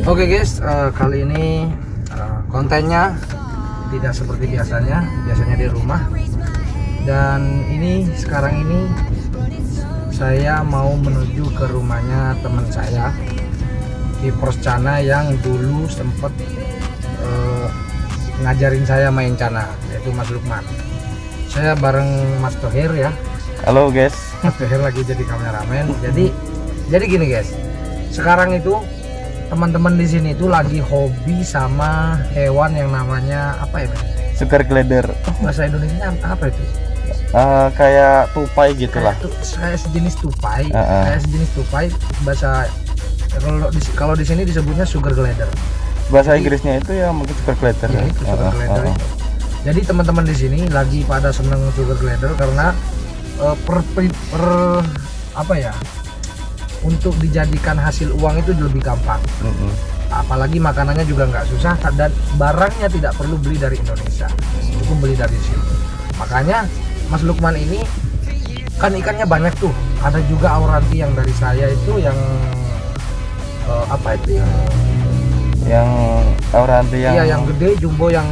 Oke guys, kali ini kontennya tidak seperti biasanya di rumah. Dan ini sekarang ini saya mau menuju ke rumahnya teman saya di Proscana yang dulu sempet ngajarin saya main cana, yaitu Mas Lukman. Saya bareng Mas Tohir ya. Halo guys. Mas Tohir lagi jadi kameramen. Jadi gini guys, sekarang itu teman-teman di sini itu lagi hobi sama hewan yang namanya apa ya? Sugar glider. Bahasa Indonesia apa itu? Kayak tupai gitulah. Kayak sejenis tupai. Kayak sejenis tupai. Bahasa kalau di sini disebutnya sugar glider. Bahasa Inggrisnya itu ya mungkin sugar glider. Ya, itu sugar glider itu. Jadi teman-teman di sini lagi pada seneng sugar glider karena apa ya? Untuk dijadikan hasil uang itu lebih gampang. Apalagi makanannya juga nggak susah dan barangnya tidak perlu beli dari Indonesia, cukup beli dari sini. Makanya Mas Lukman ini kan ikannya banyak tuh. Ada juga auranti yang dari saya itu yang apa itu yang auranti yang iya yang gede jumbo yang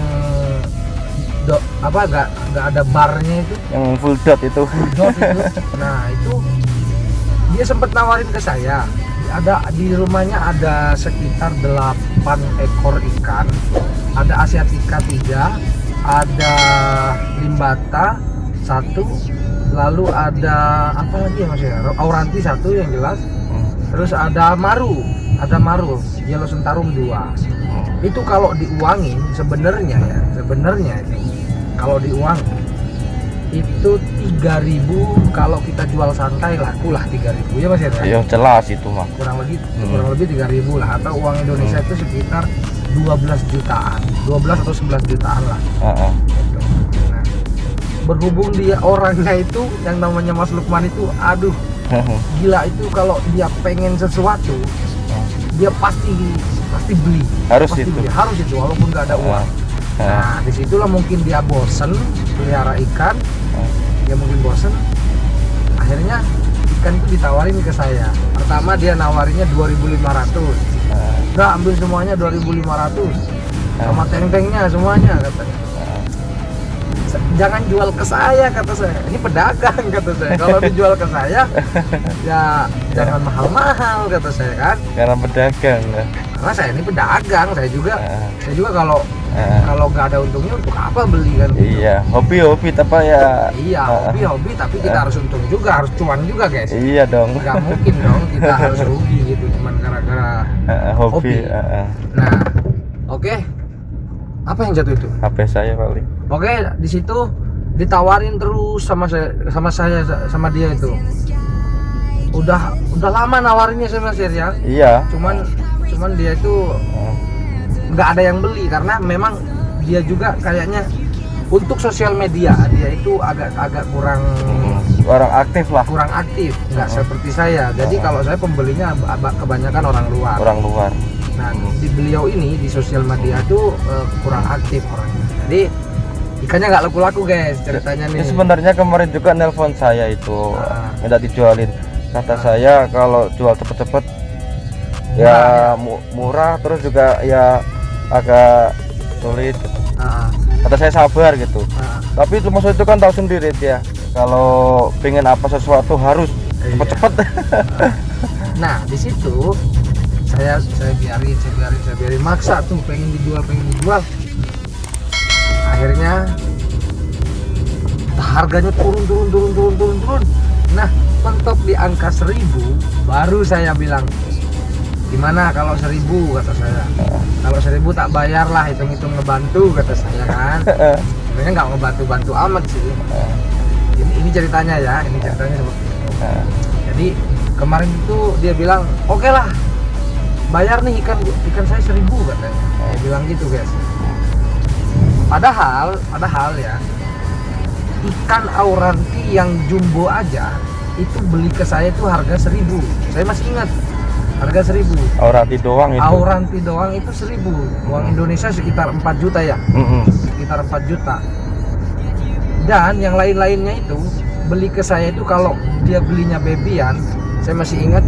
nggak ada barnya itu, yang full dot itu. Nah itu dia sempat nawarin ke saya. Di rumahnya ada sekitar 8 ekor ikan. Ada asiatica 3, ada limbata 1, lalu ada apa lagi ya Mas ya? Auranti 1 yang jelas. Terus ada maru, yellow sentarum 2. Itu kalau diuangin sebenarnya itu kalau diuangin itu 3.000, kalau kita jual santai lakulah 3.000 ya Mas ya. Iya jelas itu mah. Kurang lebih 3.000 lah, atau uang Indonesia itu sekitar 12 jutaan, 12 atau 11 jutaan lah. Gitu. Nah, berhubung dia orangnya itu yang namanya Mas Lukman itu, aduh gila itu, kalau dia pengen sesuatu dia pasti beli. Harus itu walaupun nggak ada uang. Nah disitulah mungkin dia bosen pelihara ikan. Dia mungkin bosen, akhirnya ikan itu ditawarin ke saya. Pertama dia nawarinnya 2.500. Udah ambil semuanya 2.500 sama teng-tengnya semuanya katanya. Jangan jual ke saya kata saya, ini pedagang kata saya. Kalau dijual ke saya ya jangan mahal-mahal kata saya kan. Karena pedagang ya. Karena saya ini pedagang, saya juga kalau nggak ada untungnya untuk apa beli kan? Iya, hobi tapi ya. Iya, hobi tapi kita harus untung juga, harus cuan juga guys. Iya dong. Nggak mungkin dong kita harus rugi gitu cuman gara-gara hobi. Nah, oke. Apa yang jatuh itu? HP saya paling. Oke, di situ ditawarin terus sama saya dia itu. Udah lama nawarinnya sama saya. Iya. Cuman dia itu nggak ada yang beli karena memang dia juga kayaknya untuk sosial media dia itu agak kurang aktif lah. Kurang aktif, nggak seperti saya. Jadi kalau saya pembelinya kebanyakan orang luar. Nah, di beliau ini di sosial media tuh kurang aktif orangnya. Jadi ikannya nggak laku-laku guys ceritanya nih. Sebenarnya kemarin juga nelpon saya itu minta dijualin. Kata saya kalau jual cepet-cepet ya murah, terus juga ya agak sulit. Kata saya sabar gitu. Tapi maksud itu kan tahu sendiri dia, kalau pengen apa sesuatu harus cepet-cepet. Nah di situ saya biarin maksa tuh pengen dijual. Akhirnya harganya turun. Nah mentok di angka 1.000, baru saya bilang gimana kalau 1.000 kata saya. Kalau 1.000 tak bayar lah, hitung-hitung ngebantu kata saya kan. Sebenarnya nggak ngebantu amat sih. Ini ceritanya seperti itu. Jadi kemarin itu dia bilang oke lah, bayar nih ikan saya 1.000 katanya. Dia bilang gitu guys. Padahal ya, ikan auranti yang jumbo aja itu beli ke saya itu harga 1.000. Saya masih ingat harga 1.000. Auranti doang itu 1.000. Uang Indonesia sekitar 4 juta ya. Sekitar 4 juta. Dan yang lain-lainnya itu beli ke saya itu, kalau dia belinya babyan, saya masih ingat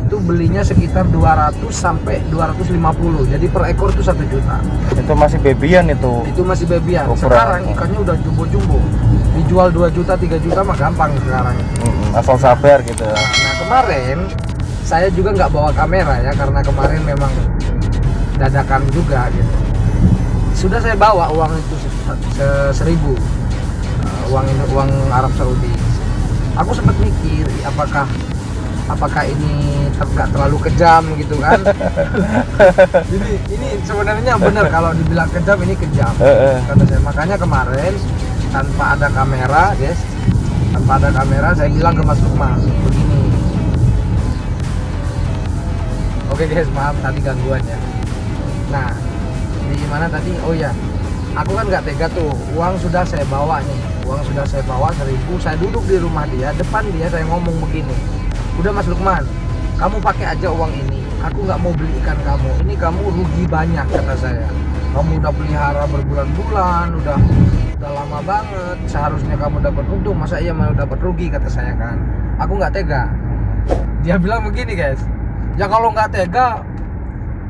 itu belinya sekitar 200 sampai 250. Jadi per ekor itu 1 juta. Itu masih babyan itu. Itu masih babyan. Ukuran. Sekarang ikannya udah jumbo-jumbo. Dijual 2 juta, 3 juta mah gampang sekarang. Asal sabar gitu ya. Nah, kemarin saya juga nggak bawa kamera ya, karena kemarin memang dadakan juga gitu. Sudah saya bawa uang itu 1.000, uang Arab Saudi. Aku sempat mikir apakah ini nggak terlalu kejam gitu kan. ini sebenarnya benar, kalau dibilang kejam ini kejam kata saya. Makanya kemarin tanpa ada kamera guys, saya bilang ke Mas Lukman begini. Oke guys, maaf tadi gangguannya. Nah, di mana tadi? Oh ya, aku kan nggak tega tuh. Uang sudah saya bawa nih. Uang sudah saya bawa 1.000. Saya duduk di rumah dia, depan dia, saya ngomong begini. Udah Mas Lukman, kamu pakai aja uang ini. Aku nggak mau beli ikan kamu. Ini kamu rugi banyak kata saya. Kamu udah pelihara berbulan-bulan, udah lama banget. Seharusnya kamu dapat untung. Masa iya mau dapat rugi kata saya kan? Aku nggak tega. Dia bilang begini guys. Ya kalau nggak tega,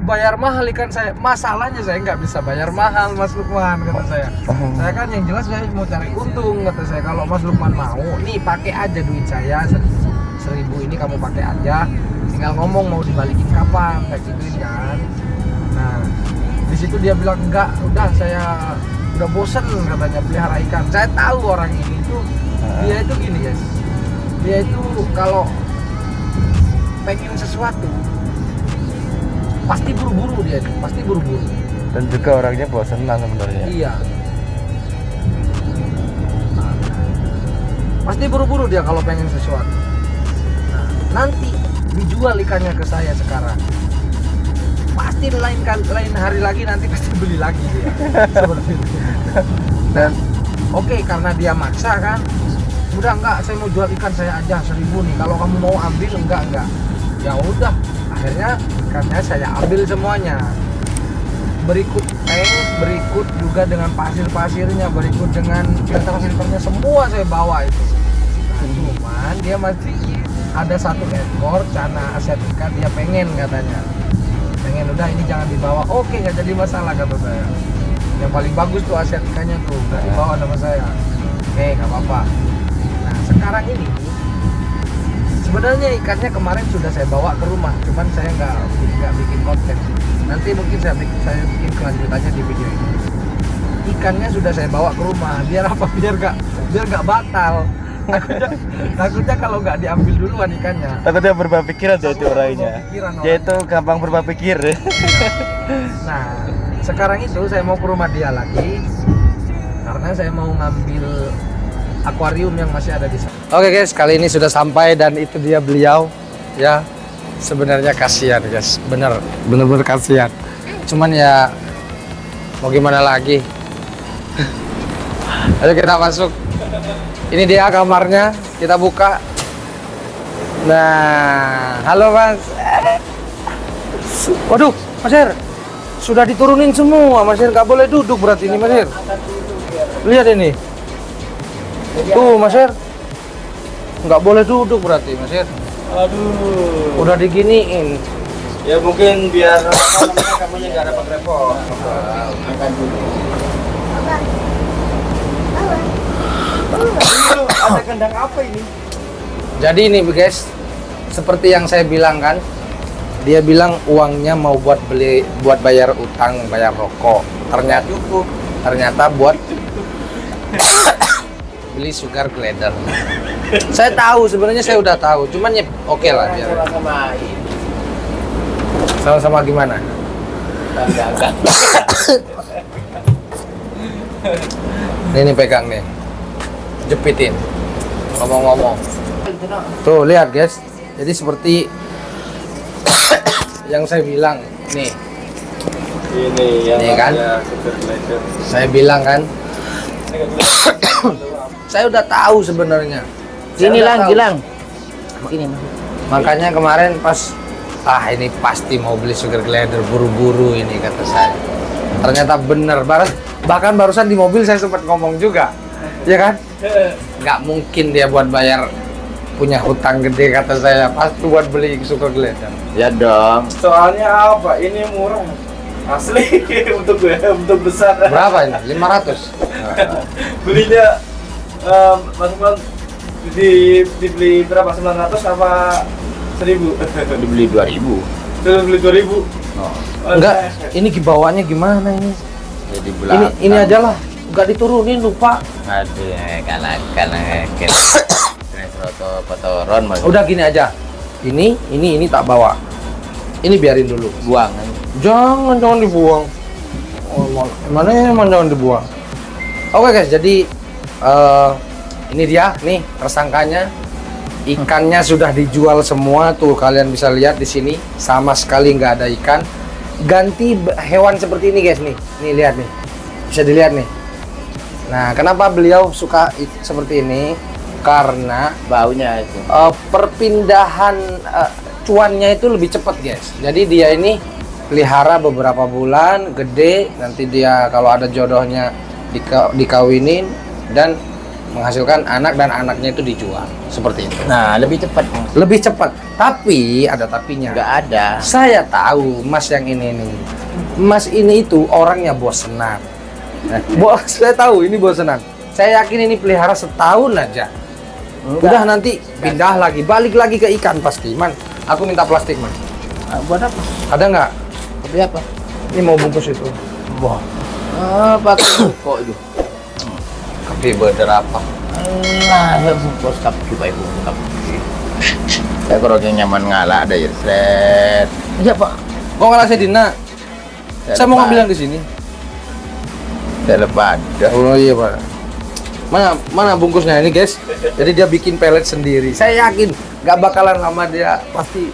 bayar mahal ikan saya. Masalahnya saya nggak bisa bayar mahal Mas Lukman kata saya. Saya kan yang jelas saya mau cari untung kata saya. Kalau Mas Lukman mau, nih pakai aja duit saya 1.000 ini, kamu pakai aja. Tinggal ngomong mau dibalikin kapan, kayak gituin kan. Nah, di situ dia bilang enggak, udah saya udah bosen katanya pelihara ikan. Saya tahu orang ini tuh dia itu gini guys. Dia itu kalau pengen sesuatu pasti buru-buru dia, pasti buru-buru. Dan juga orangnya bosenan sebenarnya. Iya. Pasti buru-buru dia kalau pengen sesuatu. Nah, nanti dijual ikannya ke saya sekarang. Pasti lain hari lagi nanti pasti beli lagi dia. Seperti itu. Dan oke, karena dia maksa kan. Udah enggak, saya mau jual ikan saya aja 1.000 nih. Kalau kamu mau ambil enggak. Ya udah, akhirnya ikannya saya ambil semuanya. Berikut tank, berikut juga dengan pasirnya, berikut dengan filter-filternya, semua saya bawa itu. Nah, cuman dia masih ada 1 ekor cana asiatica, dia pengen katanya. Pengen, udah ini jangan dibawa. Oke, nggak jadi masalah kata saya. Yang paling bagus tuh asiaticanya tuh, nggak dibawa sama saya. Oke, nggak apa-apa. Nah, sekarang ini sebenarnya ikannya kemarin sudah saya bawa ke rumah, cuman saya nggak bikin konten. Nanti mungkin saya bikin kelanjutannya di video ini. Ikannya sudah saya bawa ke rumah, biar apa? Biar nggak batal. Takutnya kalau nggak diambil duluan ikannya. Takutnya berubah pikiran itu orangnya. Dia itu gampang berubah pikir. Nah, sekarang itu saya mau ke rumah dia lagi karena saya mau ngambil akuarium yang masih ada di sana. Oke guys, kali ini sudah sampai dan itu dia beliau ya. Sebenarnya kasihan guys, bener-bener kasihan. Cuman ya mau gimana lagi. Ayo kita masuk. Ini dia kamarnya, kita buka. Nah, halo Mas. Waduh, Mas Her, sudah diturunin semua. Mas Her nggak boleh duduk berarti ini Mas Her. Lihat ini. Tuh Mas Her, nggak boleh duduk berarti Mas Her. Aduh. Udah diginiin. Ya mungkin biar kamunya nggak repot-repot. Makan dulu. Ada kandang apa ini? Jadi ini guys, seperti yang saya bilang kan, dia bilang uangnya mau buat bayar utang, bayar rokok. Ternyata buat beli sugar glider. Saya tahu, sebenarnya saya udah tahu, cuman ya oke lah biar. Sama-sama gimana? Ini pegang nih, jepitin, ngomong-ngomong. Tuh lihat guys, jadi seperti yang saya bilang nih. Ini yang Ini kan? Saya bilang kan, saya udah tahu sebenarnya. Sini lang, Gilang. Makanya kemarin pas ini pasti mau beli sugar glider, buru-buru ini kata saya. Ternyata bener, bahkan barusan di mobil saya sempat ngomong juga, ya kan? Nggak mungkin dia buat bayar punya hutang gede kata saya pasti buat beli sugar glider. Ya dong. Soalnya apa? Ini murah. Asli untuk besar. Berapa ini? 500. Belinya Mas Lukman dibeli berapa? 900 apa 1000? Dibeli 2000. Sudah beli 2000. Oh. Enggak, ini bawanya gimana ini? Jadi Ini aja lah, enggak diturunin lupa. Aduh, kalah kotoran mas. Udah gini aja. Ini tak bawa. Ini biarin dulu. Buang. Jangan dibuang. Oh, mana emang jangan dibuang. Oke guys, jadi ini dia nih tersangkanya. Ikannya sudah dijual semua tuh, kalian bisa lihat di sini sama sekali nggak ada ikan. Ganti hewan seperti ini guys nih. Nih lihat nih. Bisa dilihat nih. Nah, kenapa beliau suka seperti ini? Karena Baunya itu. perpindahan cuannya itu lebih cepat guys. Jadi dia ini pelihara beberapa bulan, gede, nanti dia kalau ada jodohnya dikawinin dan menghasilkan anak dan anaknya itu dijual seperti itu. Nah, lebih cepat. Lebih cepat. Tapi ada tapinya. Nggak ada. Saya tahu Mas yang ini nih. Mas ini itu orangnya bosenan. Saya tahu ini bosenan. Saya yakin ini pelihara setahun aja. Udah nanti pindah lagi, balik lagi ke ikan pasti. Man, aku minta plastik man. Buat apa? Ada nggak? Tapi apa? Ini mau bungkus itu. Wah. Pakai kok itu. Kopi bener apa? Nah, ya bungkus kapi baik bungkus kapi. Saya kalau nyaman ngalah ada ya, set. Iya pak. Kok ngalah saya Dina? Saya mau ngambil yang di sini. Saya lepas. Oh iya pak. Mana bungkusnya ini guys? Jadi dia bikin pelet sendiri. Saya yakin nggak bakalan lama dia pasti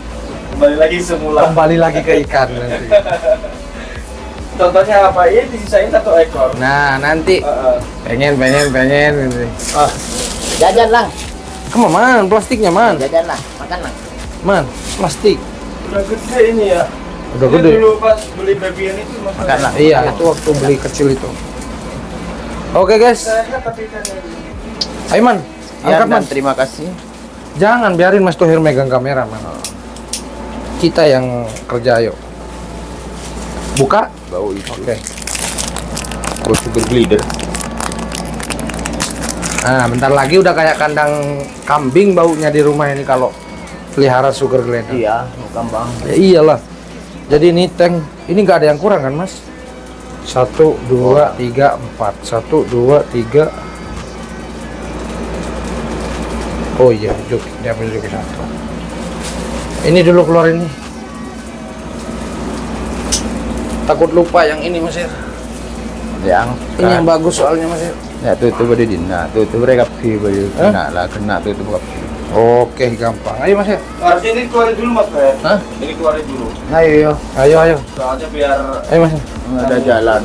Kembali lagi semula. kembali lagi ke ikan nanti. Contohnya apa? Ini disisain 1 ekor. Nah nanti pengen ini. Jajan lah. Kamu man plastiknya man, Jajan lah. Makan lah. man plastik. Udah gede ini ya. Udah Ini gede. Dulu pas beli baby ini tuh Makan lah. Iya itu waktu beli kecil itu. Oke guys, Saya tapi kan ini. ayo man, Ya, angkat man. dan terima kasih. Jangan biarin Mas Tohir megang kamera man. Kita yang kerja ayo. Buka. Bau itu. Oke. Bau sugar glider. Nah, bentar lagi udah kayak kandang kambing baunya di rumah ini kalau pelihara sugar glider. Iya, bukan bang. Ya iyalah. Jadi ini tank, ini nggak ada yang kurang kan mas? 1, 2, 3, 4. 1, 2, 3. Oh iya, juk. Dia ambil juga 1. Ini dulu keluar ini. Takut lupa yang ini mas ya. Yang Ini yang bagus soalnya mas ya. ya tutup body dina, tutup mereka kapi kena tutup kapi. Oke, gampang. Ayo mas ya. Harusnya ini keluarin dulu mas Fer. Hah? Ini keluarin dulu. Ayo, Ayo. Soalnya biar Ayo mas. nggak ada jalan.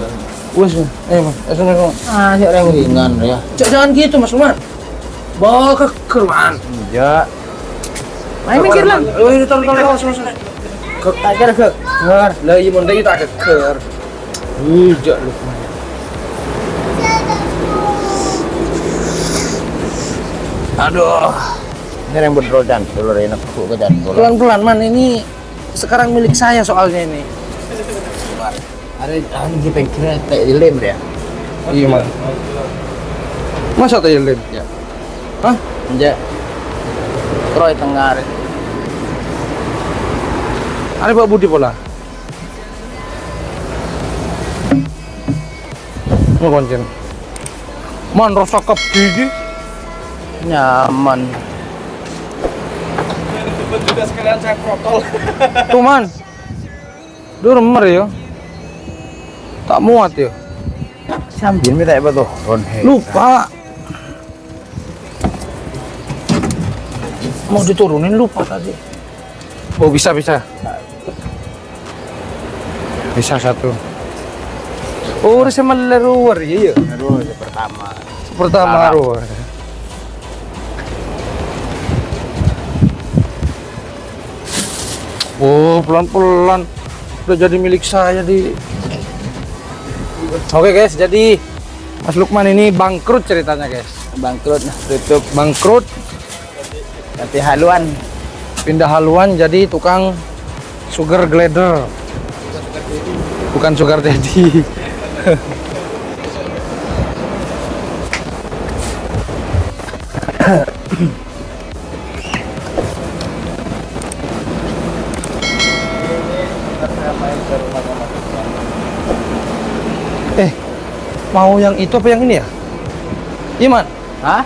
Wes, ayo mas. Assalamualaikum. Ya yang ringan ya. Jangan gitu mas Luman. Bawa ke keruan. Ya. Ayo mikir lah. Oh ini taruh. Ajar ke. Lah iya mondai tak keker. Ujak Lukman. Aduh. Ini yang berdrojan, telur enak kok ke jantung. Pelan-pelan man ini sekarang milik saya soalnya ini. Ada anjing pengkira tak dilem dia. Iya man. Masa tak lem? Ya. Hah? Ya. Troy tengah. Ada Pak Budi pola. Mau koncen. Man rasa kep gigi. Nyaman. itu juga sekalian saya protol. Tuh man. Durmer ya. Tak muat ya. Sambil minta apa tuh? Ronhe. Lupa. Mau diturunin lupa tadi. Oh bisa. Bisa 1. Oh sama leruar ya. Aduh, yang pertama. Pertama Sarap. ruar. Oh pelan-pelan udah jadi milik saya di. Oke guys, jadi Mas Lukman ini bangkrut ceritanya guys. Bangkrut, nah, tutup. Bangkrut Ganti haluan. Pindah haluan jadi tukang sugar glider. Bukan sugar daddy. Mau yang itu apa yang ini ya? Iman, Hah?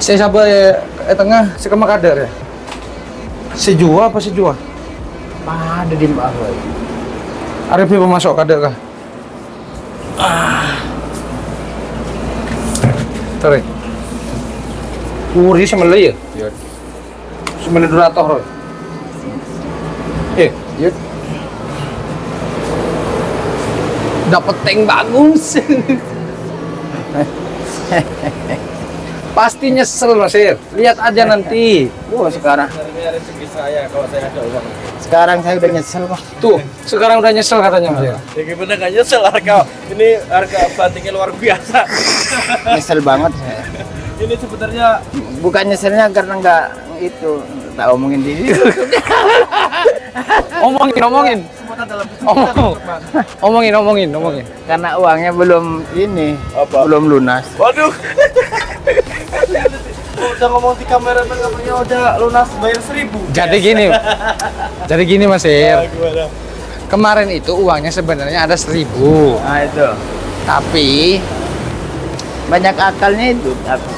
saya sabar tengah sekema kadar ya. Sejua apa sejua? Ada di bawah. Arif ini pemasok kadar kah? Tarik. Uri semelai ya? Iya. Semelai durator. Yuk. Dapat tank bagus. Pasti nyesel Mas Ir. Lihat aja nanti. Sekarang. Rezeki saya kalau saya ada uang. Sekarang saya udah nyesel, Pak. Tuh, sekarang udah nyesel katanya Mas Ir. Ya gimana nggak nyesel harga? Ini harga bantingnya luar biasa. Nyesel banget saya. Ini sebenarnya Bukan nyeselnya karena nggak itu, tak omongin di situ. Omongin. Omongin. Karena uangnya belum ini, Apa? belum lunas. waduh. Udah ngomong di kamera katanya udah lunas bayar 1.000. Jadi gini Mas Ir. Gimana? Kemarin itu uangnya sebenarnya ada 1.000. Nah itu, Tapi banyak akalnya itu. Tapi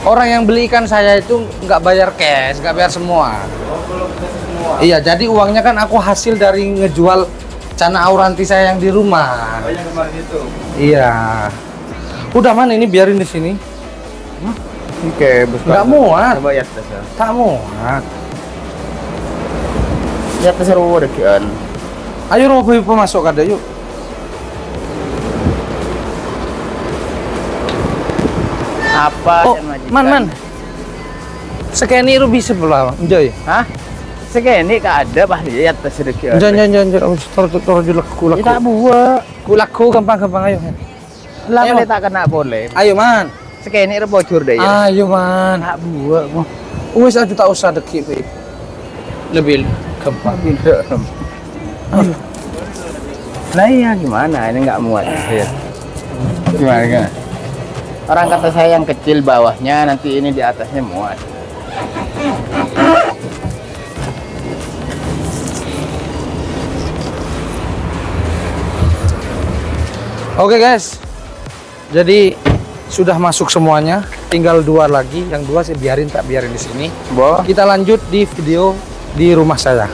orang yang beli ikan saya itu nggak bayar cash, nggak bayar semua. Iya, jadi uangnya kan aku hasil dari ngejual cana auranti saya yang di rumah. Oh yang kemarin itu. Iya. Udah mana ini biarin di sini. Oke, Nggak muat. Coba ya tes ya. Tak muat. Ya tes seru deh kan. Ayo Robo pemasok kada yuk. Apa Oh, yang majikan? man. Sekeni rubi sebelah, enjoy. Hah? Segini kak ada bah ya tes sedikit. Jangan. Tor laku. Kita buat. Kulaku gampang ayo. Lah Ayo, boleh tak kena boleh. Ayo man. Segini bocor deh ya. Ayo man. Tak buat. Wes aja tak usah deki Beb. Lebih gampang. Lah iya gimana? Ini nggak muat. Ya. Gimana? Orang kata saya yang kecil bawahnya, nanti ini di atasnya muat. Oke guys, jadi sudah masuk semuanya, tinggal 2 lagi. Yang 2 saya biarin di sini. Boh. Kita lanjut di video di rumah saya.